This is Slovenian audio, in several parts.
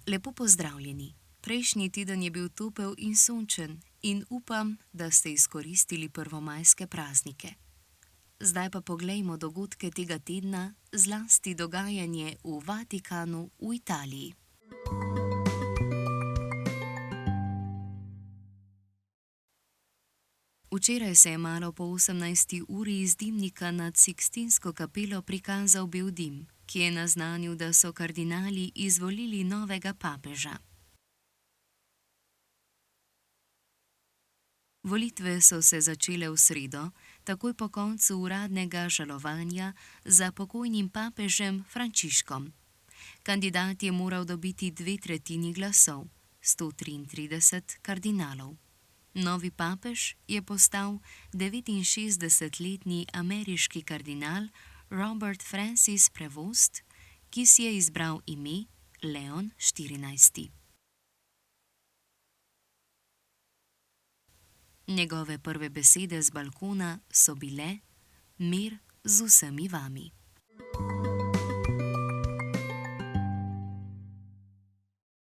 Lepo pozdravljeni. Prejšnji teden je bil topel in sončen in upam, da ste izkoristili prvomajske praznike. Zdaj pa poglejmo dogodke tega tedna, zlasti dogajanje v Vatikanu v Italiji. Včeraj se je malo po 18. uri iz dimnika nad Sikstinsko kapelo prikazal bel dim, ki je naznanil, da so kardinali izvolili novega papeža. Volitve so se začele v sredo, takoj po koncu uradnega žalovanja za pokojnim papežem Frančiškom. Kandidat je moral dobiti 2/3 glasov, 133 kardinalov. Novi papež je postal 69-letni ameriški kardinal Robert Francis Prevost, ki si je izbral ime Leon XIV. Njegove prve besede z balkona so bile: mir z vsemi vami.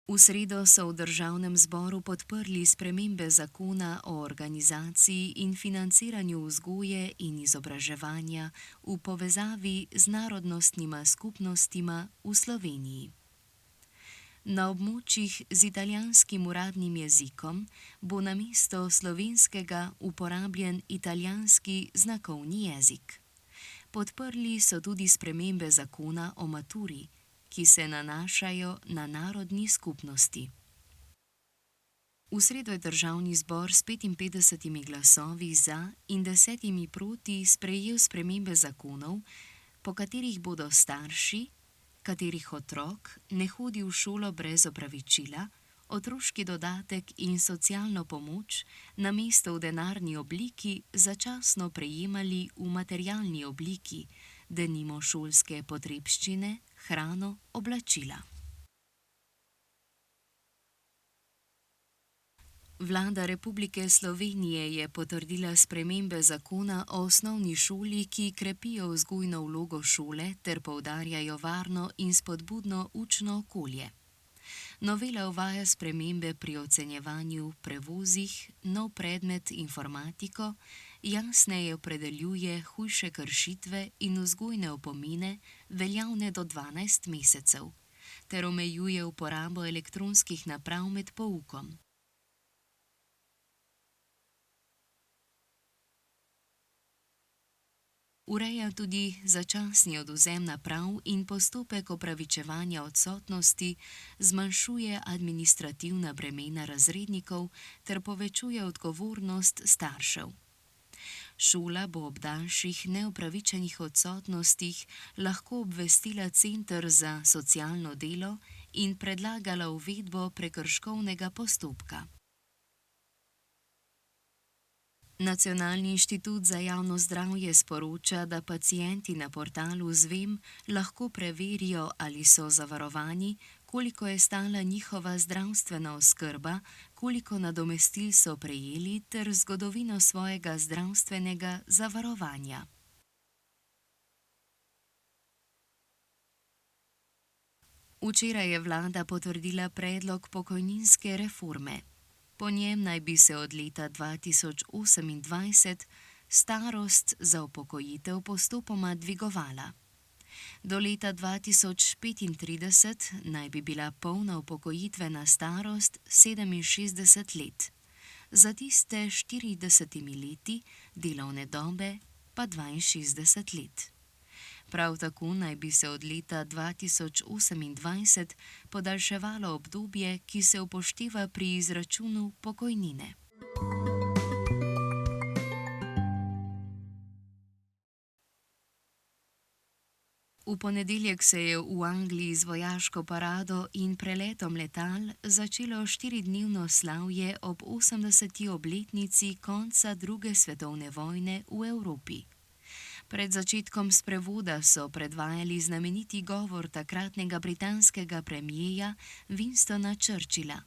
V sredo so v državnem zboru podprli spremembe zakona o organizaciji in financiranju vzgoje in izobraževanja v povezavi z narodnostnima skupnostima v Sloveniji. Na območjih z italijanskim uradnim jezikom bo namesto slovenskega uporabljen italijanski znakovni jezik. Podprli so tudi spremembe zakona o maturi, ki se nanašajo na narodni skupnosti. V sredo je državni zbor s 55 glasovi za in 10 proti sprejel spremembe zakonov, po katerih bodo starši, katerih otrok ne hodi v šolo brez opravičila, otroški dodatek in socialno pomoč namesto v denarni obliki začasno prejemali v materialni obliki, denimo šolske potrebščine, hrano, oblačila. Vlada Republike Slovenije je potrdila spremembe zakona o osnovni šoli, ki krepijo vzgojno vlogo šole ter poudarjajo varno in spodbudno učno okolje. Novela uvaja spremembe pri ocenjevanju prevozih, nov predmet informatiko, jasneje opredeljuje hujše kršitve in vzgojne opomine, veljavne do 12 mesecev, ter omejuje uporabo elektronskih naprav med poukom. Ureja tudi začasni odvzem naprav in postopek opravičevanja odsotnosti, zmanjšuje administrativna bremena razrednikov ter povečuje odgovornost staršev. Šola bo ob daljših neupravičenih odsotnostih lahko obvestila Center za socialno delo in predlagala uvedbo prekrškovnega postopka. Nacionalni inštitut za javno zdravje sporoča, da pacienti na portalu Zvem lahko preverijo, ali so zavarovani, koliko je stala njihova zdravstvena oskrba, koliko nadomestil so prejeli ter zgodovino svojega zdravstvenega zavarovanja. Včeraj je vlada potrdila predlog pokojninske reforme. Po njem naj bi se od leta 2028 starost za upokojitev postopoma dvigovala. Do leta 2035 naj bi bila polna upokojitvena starost 67 let, za tiste 40 leti delovne dobe pa 62 let. Prav tako naj bi se od leta 2028 podaljševalo obdobje, ki se upošteva pri izračunu pokojnine. V ponedeljek se je v Angliji z vojaško parado in preletom letal začelo 4-dnevno slavje ob 80. obletnici konca II. Svetovne vojne v Evropi. Pred začetkom sprevoda so predvajali znameniti govor takratnega britanskega premierja Winstona Churchilla.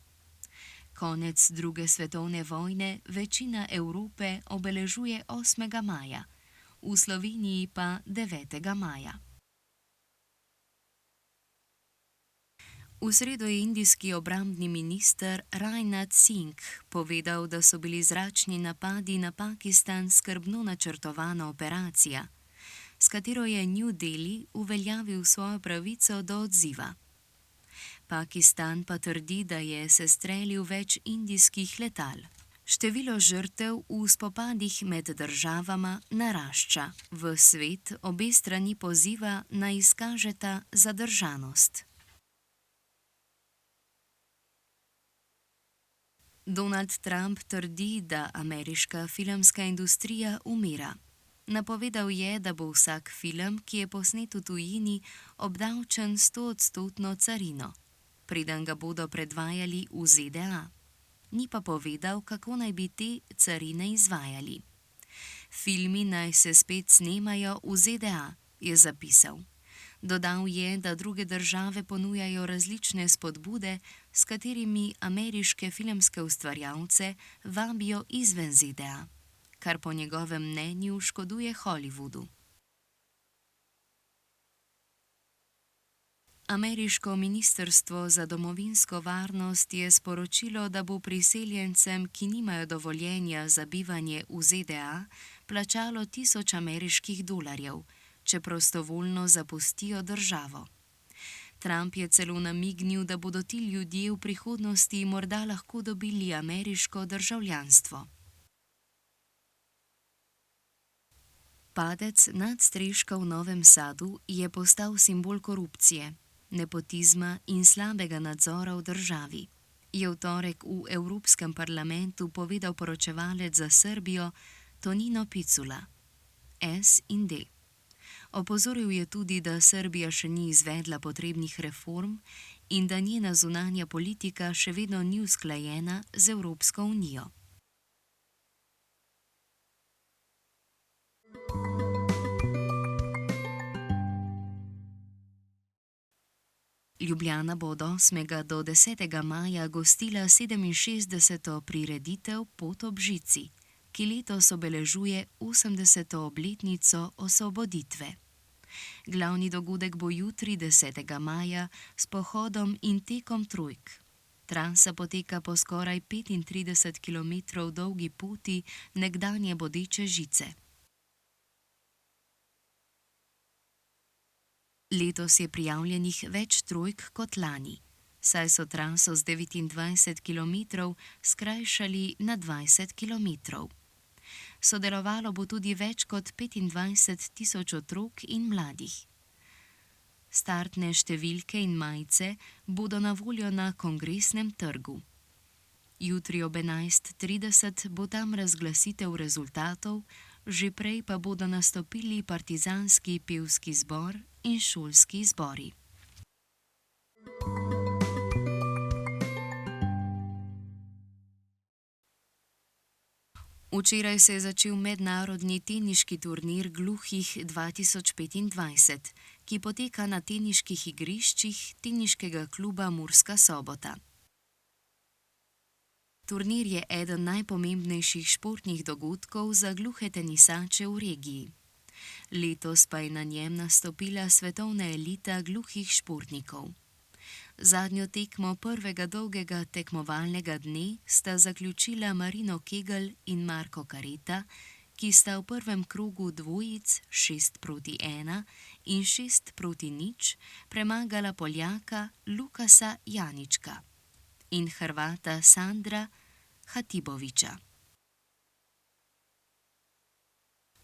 Konec II. Svetovne vojne večina Evrope obeležuje 8. maja, v Sloveniji pa 9. maja. V sredo je indijski obrambni minister Rajnath Singh povedal, da so bili zračni napadi na Pakistan skrbno načrtovana operacija, s katero je New Delhi uveljavil svojo pravico do odziva. Pakistan pa trdi, da je sestrelil več indijskih letal. Število žrtev v spopadih med državama narašča. V svet obe strani poziva, naj izkažeta zadržanost. Donald Trump trdi, da ameriška filmska industrija umira. Napovedal je, da bo vsak film, ki je posnet v tujini, obdavčen 100% carino, preden ga bodo predvajali v ZDA. Ni pa povedal, kako naj bi te carine izvajali. Filmi naj se spet snemajo v ZDA, je zapisal. Dodal je, da druge države ponujajo različne spodbude, s katerimi ameriške filmske ustvarjalce vabijo izven ZDA, kar po njegovem mnenju škoduje Hollywoodu. Ameriško ministrstvo za domovinsko varnost je sporočilo, da bo priseljencem, ki nimajo dovoljenja za bivanje v ZDA, plačalo $1000, če prostovoljno zapustijo državo. Trump je celo namignil, da bodo ti ljudje v prihodnosti morda lahko dobili ameriško državljanstvo. Padec nadstreška v Novem Sadu je postal simbol korupcije, nepotizma in slabega nadzora v državi, je v torek v Evropskem parlamentu povedal poročevalec za Srbijo Tonino Picula, S&D. Opozoril je tudi, da Srbija še ni izvedla potrebnih reform in da njena zunanja politika še vedno ni usklajena z Evropsko unijo. Ljubljana bo od 8. do 10. maja gostila 67. prireditev Pot ob žici, ki letos obeležuje 80. obletnico osvoboditve. Glavni dogodek bo jutri, 10. maja, s pohodom in tekom trojk. Trasa poteka po skoraj 35 km dolgi poti nekdanje bodeče žice. Letos je prijavljenih več trojk kot lani, saj so traso z 29 km skrajšali na 20 km. Sodelovalo bo tudi več kot 25.000 otrok in mladih. Startne številke in majice bodo na voljo na Kongresnem trgu. Jutri ob 11:30 bo tam razglasitev rezultatov, že prej pa bodo nastopili partizanski pevski zbor in šolski zbori. Včeraj se je začel mednarodni teniški turnir gluhih 2025, ki poteka na teniških igriščih Teniškega kluba Murska Sobota. Turnir je eden najpomembnejših športnih dogodkov za gluhe tenisače v regiji. Letos pa je na njem nastopila svetovna elita gluhih športnikov. Zadnjo tekmo prvega dolgega tekmovalnega dne sta zaključila Marino Kegel in Marko Kareta, ki sta v prvem krogu dvojic 6:1 in 6:0 premagala Poljaka Lukasa Janička in Hrvata Sandra Hatibovića.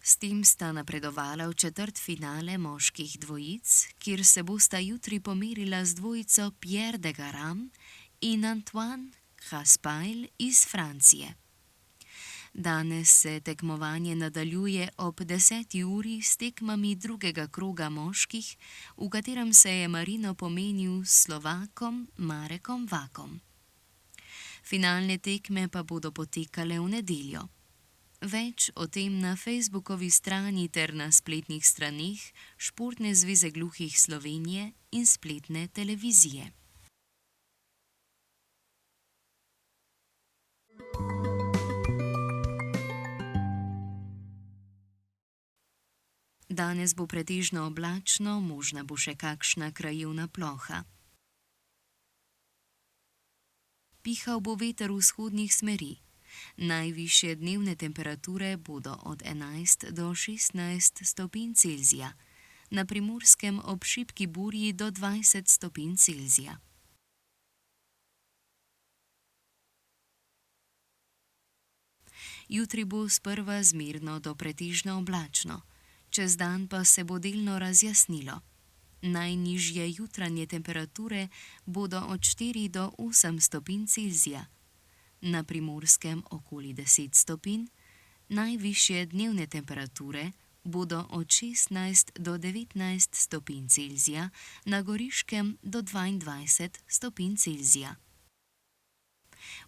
S tem sta napredovala v četrtfinale moških dvojic, kjer se bosta jutri pomerila z dvojico Pierre de Garam in Antoine Raspail iz Francije. Danes se tekmovanje nadaljuje ob 10. uri s tekmami drugega kroga moških, v katerem se je Marino pomenil s Slovakom Marekom Vakom. Finalne tekme pa bodo potekale v nedeljo. Več o tem na Facebookovi strani ter na spletnih straneh Športne zveze gluhih Slovenije in spletne televizije. Danes bo pretežno oblačno, možna bo še kakšna krajevna ploha. pihal bo veter vzhodnih smeri. Najvišje dnevne temperature bodo od 11 do 16 stopinj Celzija, na Primorskem ob šibki burji do 20 stopinj Celzija. Jutri bo sprva zmerno do pretežno oblačno, čez dan pa se bo delno razjasnilo. Najnižje jutranje temperature bodo od 4 do 8 stopinj Celzija, na Primorskem okoli 10 stopinj, najvišje dnevne temperature bodo od 16 do 19 stopinj Celzija, na Goriškem do 22 stopinj Celzija.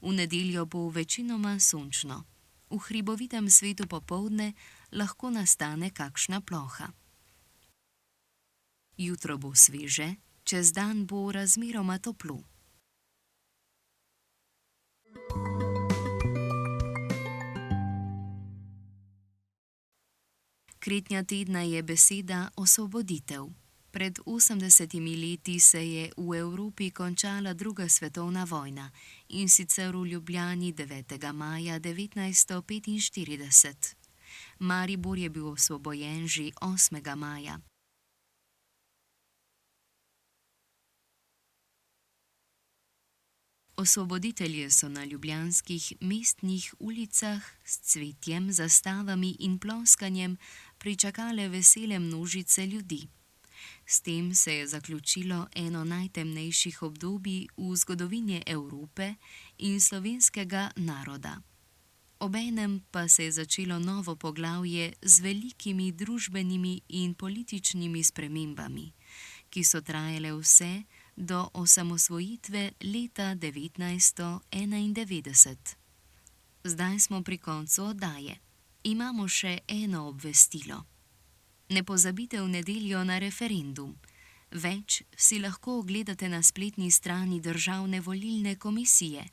V nedeljo bo večinoma sončno. V hribovitem svetu popoldne lahko nastane kakšna ploha. Jutro bo sveže, čez dan bo razmeroma toplo. Kretnja tedna je beseda osvoboditev. Pred 80 leti se je v Evropi končala druga svetovna vojna, in sicer v Ljubljani 9. maja 1945. Maribor je bil osvobojen že 8. maja. Osvoboditelje so na ljubljanskih mestnih ulicah s cvetjem, zastavami in ploskanjem pričakale vesele množice ljudi. S tem se je zaključilo eno najtemnejših obdobij v zgodovini Evrope in slovenskega naroda. Obenem pa se je začelo novo poglavje z velikimi družbenimi in političnimi spremembami, ki so trajale vse do osamosvojitve leta 1991. Zdaj smo pri koncu oddaje. Imamo še eno obvestilo. Ne pozabite v nedeljo na referendum. Več si lahko ogledate na spletni strani Državne volilne komisije.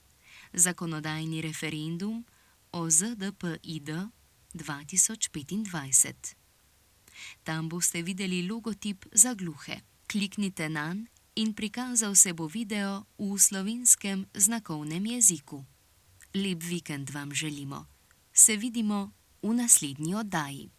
Zakonodajni referendum o ZDPID 2025. Tam boste videli logotip za gluhe. Kliknite nanj in prikazal se bo video v slovenskem znakovnem jeziku. Lep vikend vam želimo. Se vidimo v naslednji oddaji.